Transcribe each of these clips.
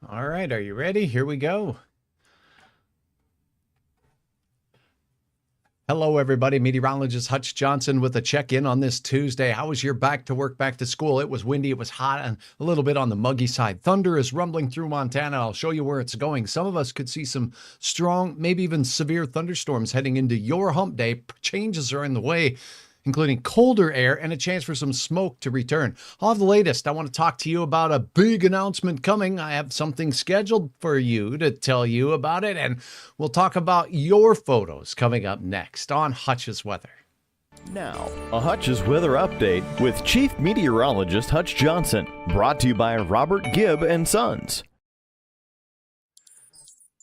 All right, are you ready? Here we go. Hello, everybody. Meteorologist Hutch Johnson with a check-in on this Tuesday. How was your back to work, back to school? It was windy, it was hot, and a little bit on the muggy side. Thunder is rumbling through Montana. I'll show you where it's going. Some of us could see some strong, maybe even severe thunderstorms heading into your hump day. Changes are in the way, including colder air and a chance for some smoke to return. I'll have the latest. I want to talk to you about a big announcement coming. I have something scheduled for you to tell you about it, and we'll talk about your photos coming up next on Hutch's Weather. Now, a Hutch's Weather Update with Chief Meteorologist Hutch Johnson, brought to you by Robert Gibb and Sons.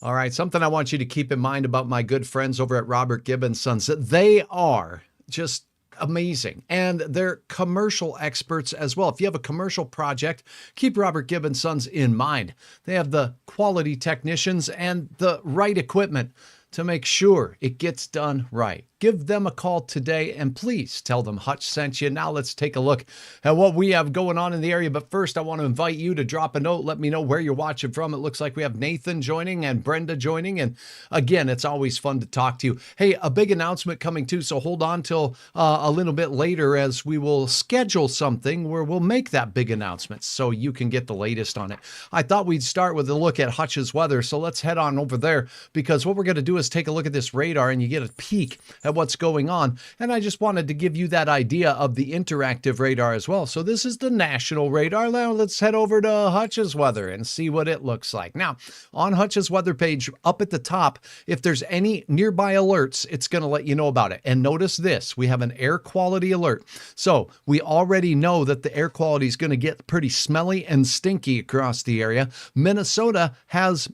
All right, something I want you to keep in mind about my good friends over at Robert Gibb and Sons. They are just amazing, and they're commercial experts as well. If you have a commercial project, keep Robert Gibb and Sons in mind. They have the quality technicians and the right equipment to make sure it gets done right. Give them a call today, and please tell them Hutch sent you. Now let's take a look at what we have going on in the area. But first, I want to invite you to drop a note. Let me know where you're watching from. It looks like we have Nathan joining and Brenda joining. And again, it's always fun to talk to you. Hey, a big announcement coming too, so hold on till a little bit later as we will schedule something where we'll make that big announcement so you can get the latest on it. I thought we'd start with a look at Hutch's weather, so let's head on over there, because what we're going to do is take a look at this radar and you get a peek at what's going on. And I just wanted to give you that idea of the interactive radar as well. So this is the national radar. Now let's head over to Hutch's Weather and see what it looks like. Now, on Hutch's Weather page up at the top, if there's any nearby alerts, it's going to let you know about it. And notice this, we have an air quality alert. So we already know that the air quality is going to get pretty smelly and stinky across the area. Minnesota has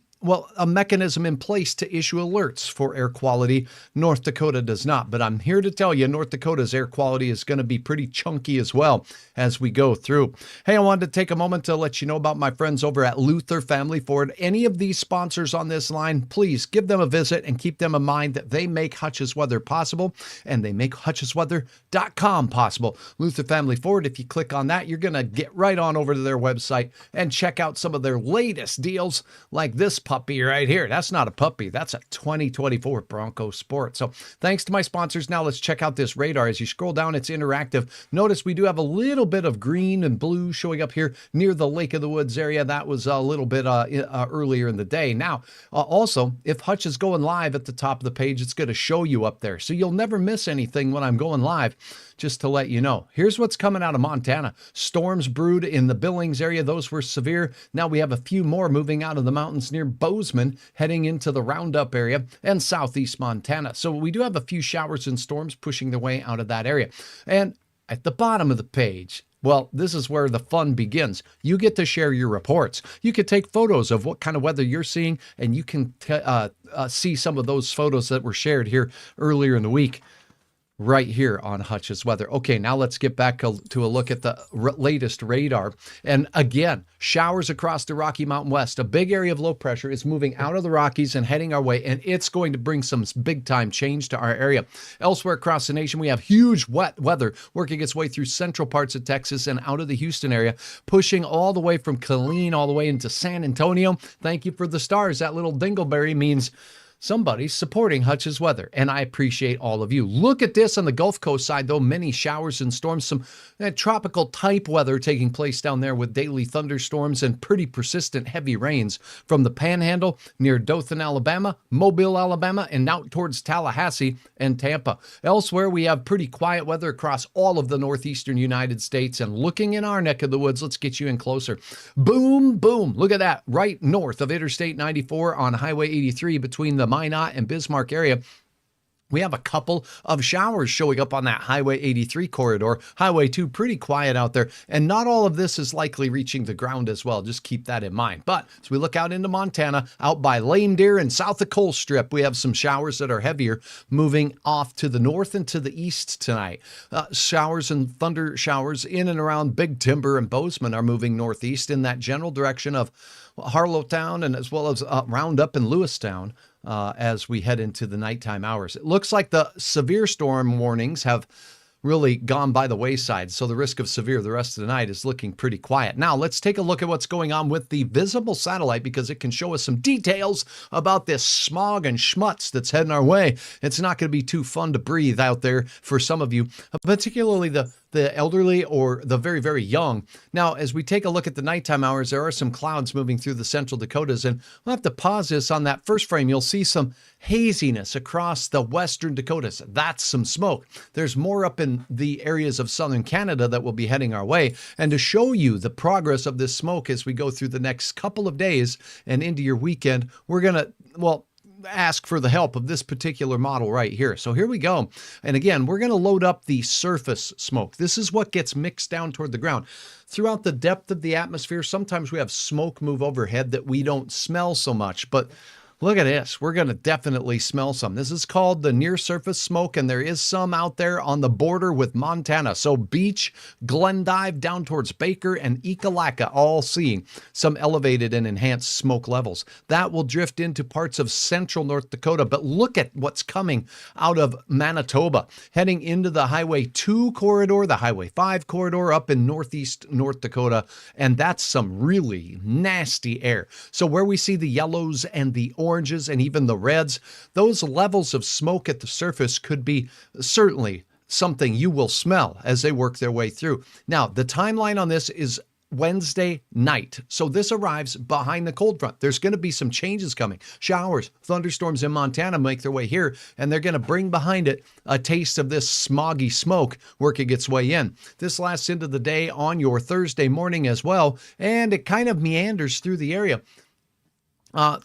a mechanism in place to issue alerts for air quality. North Dakota does not, but I'm here to tell you North Dakota's air quality is going to be pretty chunky as well as we go through. Hey, I wanted to take a moment to let you know about my friends over at Luther Family Ford. Any of these sponsors on this line, please give them a visit and keep them in mind that they make Hutch's Weather possible, and they make hutchesweather.com possible. Luther Family Ford, if you click on that, you're going to get right on over to their website and check out some of their latest deals, like this puppy right here. That's not a puppy. That's a 2024 Bronco Sport. So thanks to my sponsors. Now let's check out this radar. As you scroll down, it's interactive. Notice we do have a little bit of green and blue showing up here near the Lake of the Woods area. That was a little bit earlier in the day. Now, also, if Hutch is going live at the top of the page, it's going to show you up there. So you'll never miss anything when I'm going live, just to let you know. Here's what's coming out of Montana. Storms brewed in the Billings area. Those were severe. Now we have a few more moving out of the mountains near Bozeman, heading into the Roundup area and southeast Montana. So we do have a few showers and storms pushing their way out of that area. And at the bottom of the page, well, this is where the fun begins. You get to share your reports. You can take photos of what kind of weather you're seeing, and you can see some of those photos that were shared here earlier in the week, right here on Hutch's Weather. Okay, now let's get back to a look at the latest radar. And again, showers across the Rocky Mountain West. A big area of low pressure is moving out of the Rockies and heading our way, and it's going to bring some big-time change to our area. Elsewhere across the nation, we have huge wet weather working its way through central parts of Texas and out of the Houston area, pushing all the way from Killeen all the way into San Antonio. Thank you for the stars. That little dingleberry means somebody's supporting Hutch's Weather, and I appreciate all of you. Look at this on the Gulf Coast side, though. Many showers and storms, some tropical type weather taking place down there with daily thunderstorms and pretty persistent heavy rains from the Panhandle near Dothan, Alabama, Mobile, Alabama, and out towards Tallahassee and Tampa. Elsewhere, we have pretty quiet weather across all of the northeastern United States, and looking in our neck of the woods, let's get you in closer. Boom, boom. Look at that. Right north of Interstate 94 on Highway 83 between the Minot and Bismarck area, we have a couple of showers showing up on that Highway 83 corridor. Highway 2, pretty quiet out there. And not all of this is likely reaching the ground as well. Just keep that in mind. But as we look out into Montana, out by Lame Deer and south of Coal Strip, we have some showers that are heavier moving off to the north and to the east tonight. Showers and thunder showers in and around Big Timber and Bozeman are moving northeast in that general direction of Harlowtown and as well as Roundup and Lewistown. As we head into the nighttime hours, it looks like the severe storm warnings have really gone by the wayside. So the risk of severe the rest of the night is looking pretty quiet. Now, let's take a look at what's going on with the visible satellite because it can show us some details about this smog and schmutz that's heading our way. It's not going to be too fun to breathe out there for some of you, particularly the elderly or the very, very young. Now, as we take a look at the nighttime hours, there are some clouds moving through the central Dakotas, and we'll have to pause this on that first frame. You'll see some haziness across the western Dakotas. That's some smoke. There's more up in the areas of southern Canada that will be heading our way. And to show you the progress of this smoke as we go through the next couple of days and into your weekend, we're going to, ask for the help of this particular model right here. So here we go. And again, we're going to load up the surface smoke. This is what gets mixed down toward the ground. Throughout the depth of the atmosphere, sometimes we have smoke move overhead that we don't smell so much, but look at this. We're going to definitely smell some. This is called the near surface smoke, and there is some out there on the border with Montana. So Beach, Glendive, down towards Baker, and Ekalaka, all seeing some elevated and enhanced smoke levels. That will drift into parts of central North Dakota, but look at what's coming out of Manitoba, heading into the Highway 2 corridor, the Highway 5 corridor up in northeast North Dakota, and that's some really nasty air. So where we see the yellows and the oranges and even the reds, those levels of smoke at the surface could be certainly something you will smell as they work their way through. Now, the timeline on this is Wednesday night. So this arrives behind the cold front. There's going to be some changes coming. Showers, thunderstorms in Montana make their way here, and they're going to bring behind it a taste of this smoggy smoke working its way in. This lasts into the day on your Thursday morning as well, and it kind of meanders through the area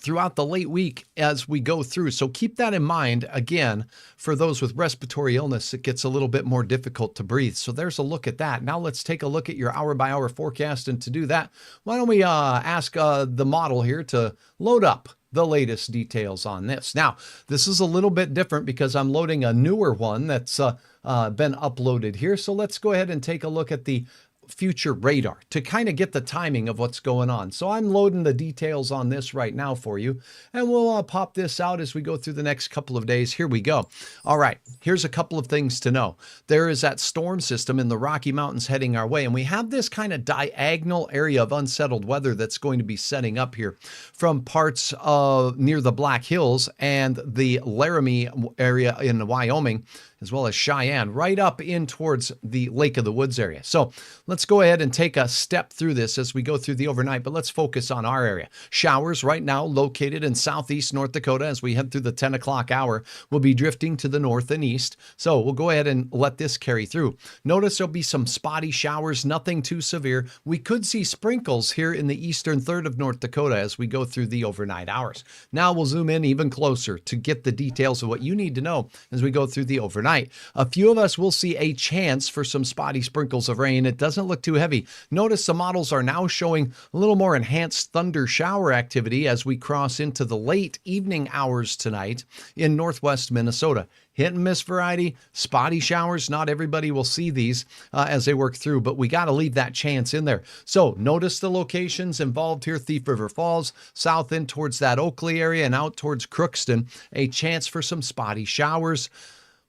throughout the late week as we go through. So keep that in mind. Again, for those with respiratory illness, it gets a little bit more difficult to breathe. So there's a look at that. Now let's take a look at your hour-by-hour forecast. And to do that, why don't we ask the model here to load up the latest details on this. Now, this is a little bit different because I'm loading a newer one that's been uploaded here. So let's go ahead and take a look at the future radar to kind of get the timing of what's going on. So I'm loading the details on this right now for you, and we'll pop this out as we go through the next couple of days. Here we go. All right, here's a couple of things to know. There is that storm system in the Rocky Mountains heading our way, and we have this kind of diagonal area of unsettled weather that's going to be setting up here from parts of near the Black Hills and the Laramie area in Wyoming, as well as Cheyenne, right up in towards the Lake of the Woods area. So let's go ahead and take a step through this as we go through the overnight, but let's focus on our area. Showers right now located in southeast North Dakota as we head through the 10 o'clock hour. We'll be drifting to the north and east. So we'll go ahead and let this carry through. Notice there'll be some spotty showers, nothing too severe. We could see sprinkles here in the eastern third of North Dakota as we go through the overnight hours. Now we'll zoom in even closer to get the details of what you need to know as we go through the overnight. A few of us will see a chance for some spotty sprinkles of rain. It doesn't look too heavy. Notice the models are now showing a little more enhanced thunder shower activity as we cross into the late evening hours tonight in northwest Minnesota. Hit and miss variety, spotty showers. Not everybody will see these as they work through, but we got to leave that chance in there. So notice the locations involved here: Thief River Falls, south in towards that Oakley area and out towards Crookston. A chance for some spotty showers.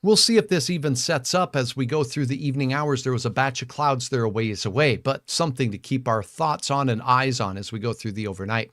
We'll see if this even sets up as we go through the evening hours. There was a batch of clouds there a ways away, but something to keep our thoughts on and eyes on as we go through the overnight.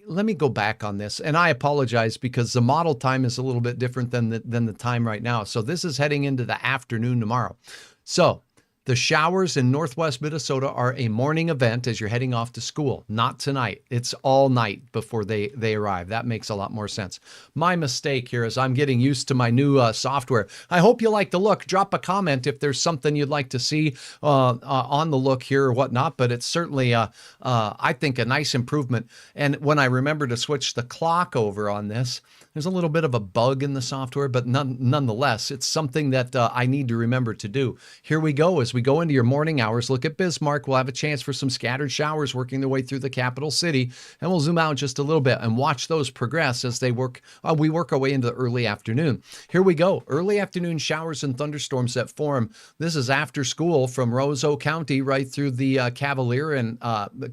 Let me go back on this, and I apologize because the model time is a little bit different than the time right now. So this is heading into the afternoon tomorrow. So the showers in northwest Minnesota are a morning event as you're heading off to school, not tonight. It's all night before they arrive. That makes a lot more sense. My mistake here is I'm getting used to my new software. I hope you like the look. Drop a comment if there's something you'd like to see on the look here or whatnot, but it's certainly, I think, a nice improvement. And when I remember to switch the clock over on this, there's a little bit of a bug in the software, but nonetheless, it's something that I need to remember to do. Here we go. As we go into your morning hours, look at Bismarck. We'll have a chance for some scattered showers working their way through the capital city, and we'll zoom out just a little bit and watch those progress as they work. We work our way into the early afternoon. Here we go. Early afternoon showers and thunderstorms that form. This is after school from Roseau County right through the Cavalier and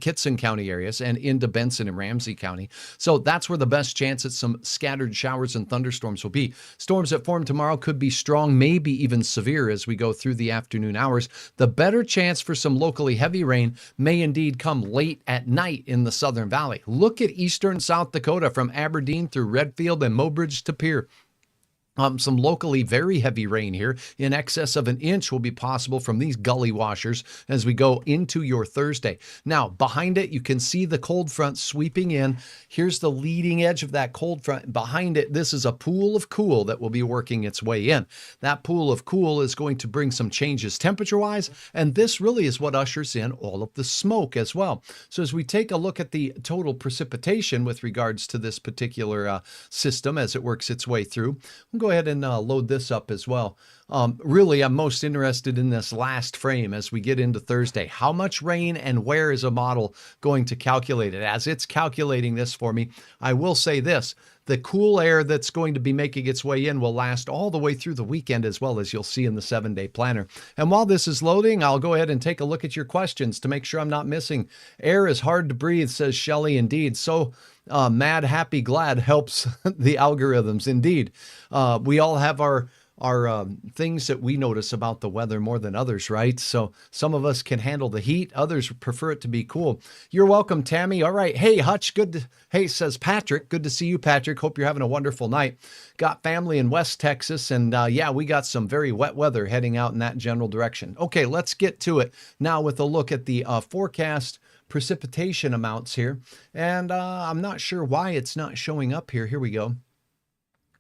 Kitson County areas and into Benson and Ramsey County. So that's where the best chance at some scattered scattered showers and thunderstorms will be. Storms that form tomorrow could be strong, maybe even severe as we go through the afternoon hours. The better chance for some locally heavy rain may indeed come late at night in the Southern Valley. Look at eastern South Dakota from Aberdeen through Redfield and Mobridge to Pierre. Some locally very heavy rain here. In excess of an inch will be possible from these gully washers as we go into your Thursday. Now, behind it, you can see the cold front sweeping in. Here's the leading edge of that cold front. Behind it, this is a pool of cool that will be working its way in. That pool of cool is going to bring some changes temperature-wise, and this really is what ushers in all of the smoke as well. So as we take a look at the total precipitation with regards to this particular system as it works its way through, we'll go ahead and load this up as well. Really, I'm most interested in this last frame as we get into Thursday. How much rain and where is a model going to calculate it? As it's calculating this for me, I will say this. The cool air that's going to be making its way in will last all the way through the weekend as well, as you'll see in the 7-day planner. And while this is loading, I'll go ahead and take a look at your questions to make sure I'm not missing. Air is hard to breathe, says Shelley. Indeed. So mad, happy, glad helps the algorithms. Indeed. We all have our things that we notice about the weather more than others, right? So some of us can handle the heat. Others prefer it to be cool. You're welcome, Tammy. All right. Hey, Hutch. Hey, says Patrick. Good to see you, Patrick. Hope you're having a wonderful night. Got family in West Texas. And yeah, we got some very wet weather heading out in that general direction. Okay, let's get to it now with a look at the forecast precipitation amounts here. And I'm not sure why it's not showing up here. Here we go.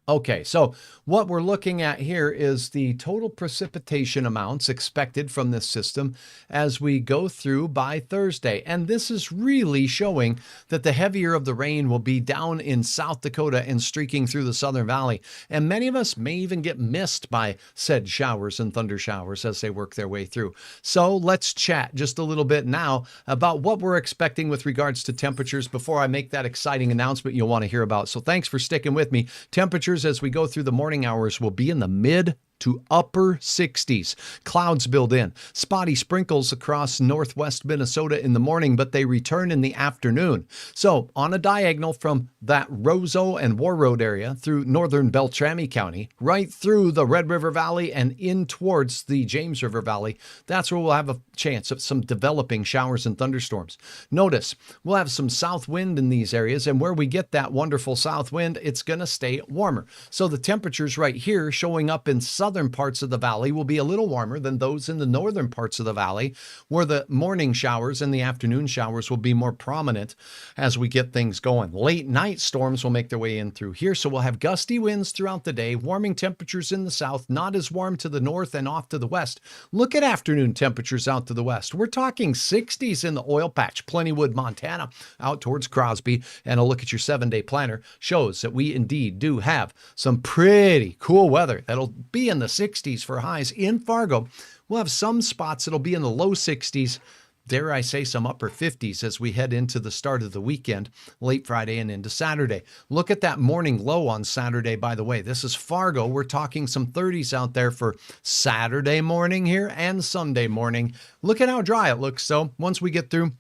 Okay, so what we're looking at here is the total precipitation amounts expected from this system as we go through by Thursday. And this is really showing that the heavier of the rain will be down in South Dakota and streaking through the Southern Valley. And many of us may even get missed by said showers and thunder showers as they work their way through. So let's chat just a little bit now about what we're expecting with regards to temperatures before I make that exciting announcement you'll want to hear about. So thanks for sticking with me. Temperatures as we go through the morning hours will be in the mid to upper 60s. Clouds build in. Spotty sprinkles across northwest Minnesota in the morning, but they return in the afternoon. So on a diagonal from that Roseau and War Road area through northern Beltrami County, right through the Red River Valley and in towards the James River Valley, that's where we'll have a chance of some developing showers and thunderstorms. Notice, we'll have some south wind in these areas, and where we get that wonderful south wind, it's going to stay warmer. So the temperatures right here showing up in southern parts of the valley will be a little warmer than those in the northern parts of the valley, where the morning showers and the afternoon showers will be more prominent as we get things going. Late night storms will make their way in through here, so we'll have gusty winds throughout the day, warming temperatures in the south, not as warm to the north and off to the west. Look at afternoon temperatures out to the west. We're talking 60s in the oil patch, Plentywood, Montana, out towards Crosby, and a look at your 7-day planner shows that we indeed do have some pretty cool weather that'll be in the 60s for highs in Fargo. We'll have some spots that'll be in the low 60s, dare I say some upper 50s as we head into the start of the weekend, late Friday and into Saturday. Look at that morning low on Saturday, by the way. This is Fargo. We're talking some 30s out there for Saturday morning here and Sunday morning. Look at how dry it looks, though, once we get through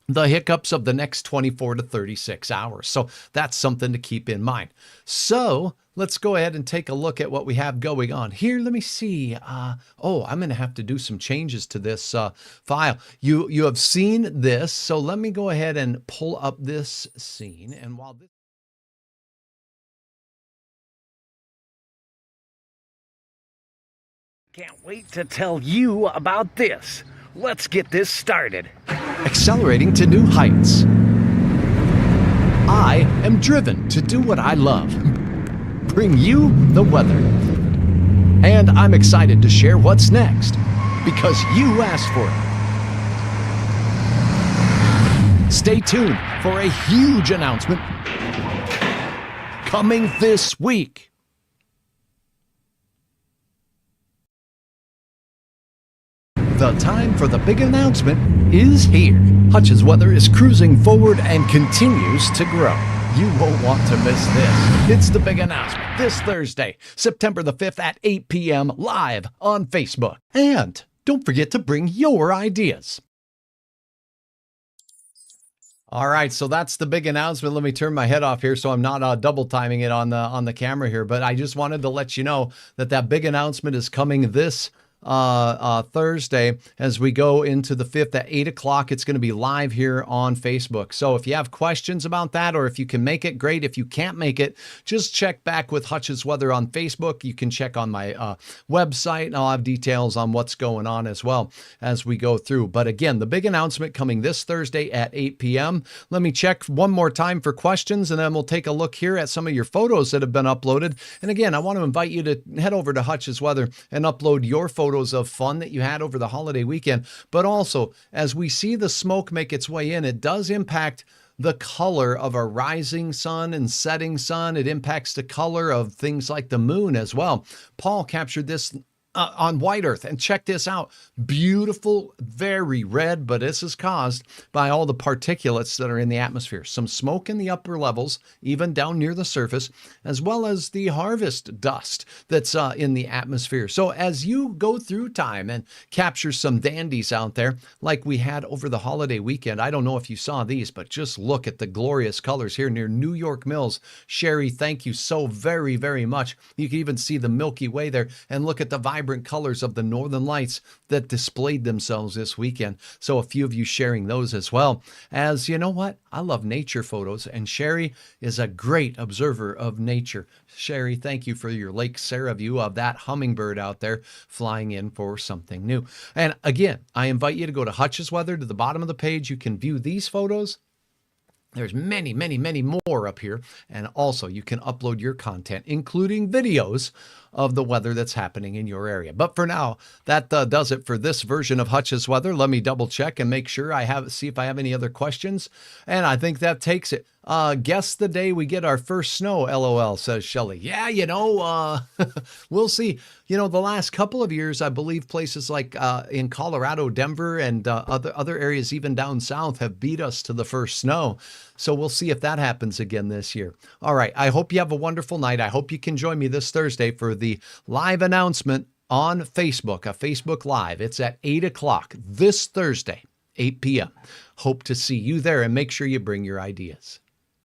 the hiccups of the next 24 to 36 hours. So that's something to keep in mind. So let's go ahead and take a look at what we have going on here. Let me see. I'm going to have to do some changes to this file. You have seen this. So let me go ahead and pull up this scene. And while this can't wait to tell you about this. Let's get this started. Accelerating to new heights. I am driven to do what I love. Bring you the weather. And I'm excited to share what's next because you asked for it. Stay tuned for a huge announcement coming this week. The time for the big announcement is here. Hutch's weather is cruising forward and continues to grow. You won't want to miss this. It's the big announcement this Thursday, September the 5th at 8 p.m. live on Facebook. And don't forget to bring your ideas. All right, so that's the big announcement. Let me turn my head off here so I'm not double timing it on the camera here. But I just wanted to let you know that that big announcement is coming this Thursday as we go into the 5th at 8 o'clock. It's going to be live here on Facebook. So if you have questions about that, or if you can make it, great. If you can't make it, just check back with Hutch's Weather on Facebook. You can check on my website, and I'll have details on what's going on as well as we go through. But again, the big announcement coming this Thursday at 8 p.m. Let me check one more time for questions, and then we'll take a look here at some of your photos that have been uploaded. And again, I want to invite you to head over to Hutch's Weather and upload your photos of fun that you had over the holiday weekend. But also, as we see the smoke make its way in, it does impact the color of a rising sun and setting sun. It impacts the color of things like the moon as well. Paul captured this on white earth, and check this out. Beautiful, very red, but this is caused by all the particulates that are in the atmosphere. Some smoke in the upper levels, even down near the surface, as well as the harvest dust that's in the atmosphere. So as you go through time and capture some dandies out there, like we had over the holiday weekend, I don't know if you saw these, but just look at the glorious colors here near New York Mills. Sherry, thank you so very, very much. You can even see the Milky Way there, and look at the vibrant colors of the northern lights that displayed themselves this weekend. So a few of you sharing those as well. As you know what? I love nature photos, and Sherry is a great observer of nature. Sherry, thank you for your Lake Sarah view of that hummingbird out there flying in for something new. And again, I invite you to go to Hutch's Weather. To the bottom of the page, you can view these photos. There's many, many, many more up here. And also you can upload your content, including videos of the weather that's happening in your area. But for now, that does it for this version of Hutch's Weather. Let me double check and make sure see if I have any other questions. And I think that takes it. Guess the day we get our first snow, LOL, says Shelley. Yeah, we'll see. The last couple of years, I believe places like in Colorado, Denver, and other areas even down south have beat us to the first snow. So we'll see if that happens again this year. All right. I hope you have a wonderful night. I hope you can join me this Thursday for the live announcement on Facebook, a Facebook Live. It's at 8 o'clock this Thursday, 8 p.m. Hope to see you there, and make sure you bring your ideas.